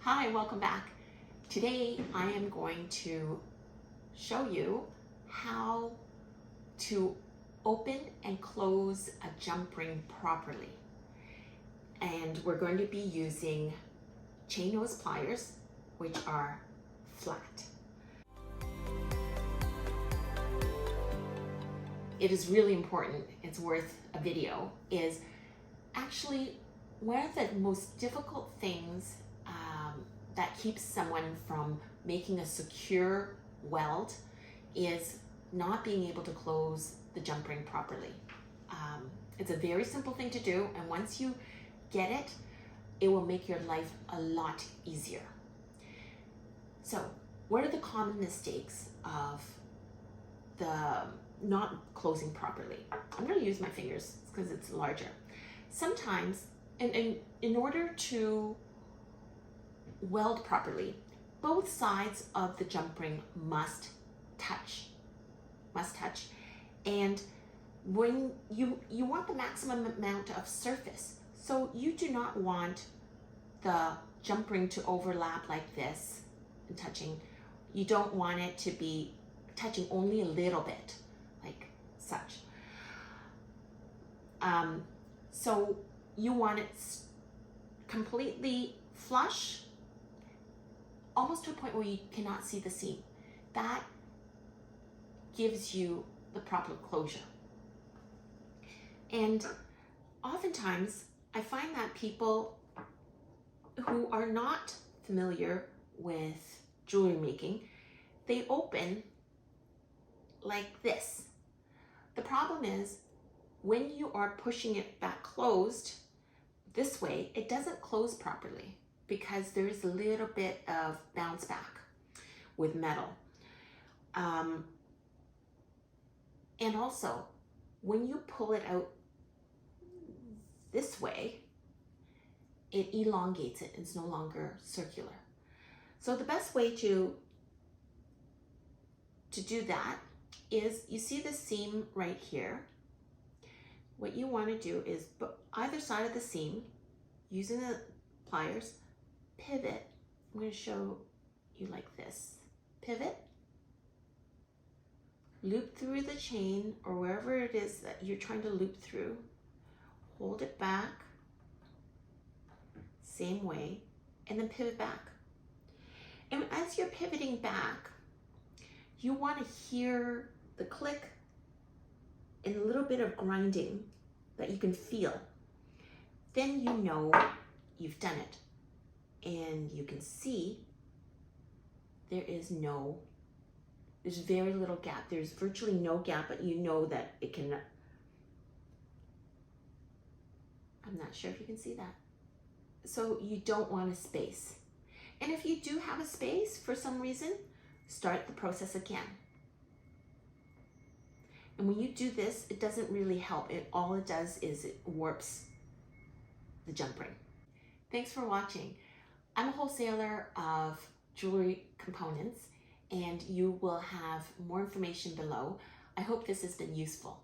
Hi, welcome back. Today I am going to show you how to open and close a jump ring properly. And we're going to be using chain nose pliers, which are flat. It is really important, it's worth a video, is actually one of the most difficult things that keeps someone from making a secure weld is not being able to close the jump ring properly. It's a very simple thing to do, and once you get it, it will make your life a lot easier. So, what are the common mistakes of the not closing properly? I'm going to use my fingers because it's larger. Sometimes, in order to weld properly, both sides of the jump ring must touch, and when you want the maximum amount of surface, so you do not want the jump ring to overlap like this and touching. You don't want it to be touching only a little bit like such. So you want it completely flush, almost to a point where you cannot see the seam. That gives you the proper closure. And oftentimes I find that people who are not familiar with jewelry making, they open like this. The problem is when you are pushing it back closed this way, it doesn't close properly because there's a little bit of bounce back with metal. And also, when you pull it out this way, it elongates it. It's no longer circular. So the best way to do that is, you see the seam right here. What you want to do is either side of the seam, using the pliers, pivot. I'm going to show you like this. Pivot, loop through the chain or wherever it is that you're trying to loop through, hold it back, same way, and then pivot back. And as you're pivoting back, you want to hear the click and a little bit of grinding that you can feel. Then you know you've done it. And you can see there's very little gap. There's virtually no gap, but you know that it can, I'm not sure if you can see that. So you don't want a space. And if you do have a space for some reason, start the process again. And when you do this, it doesn't really help. All it does is it warps the jump ring. Thanks for watching. I'm a wholesaler of jewelry components, and you will have more information below. I hope this has been useful.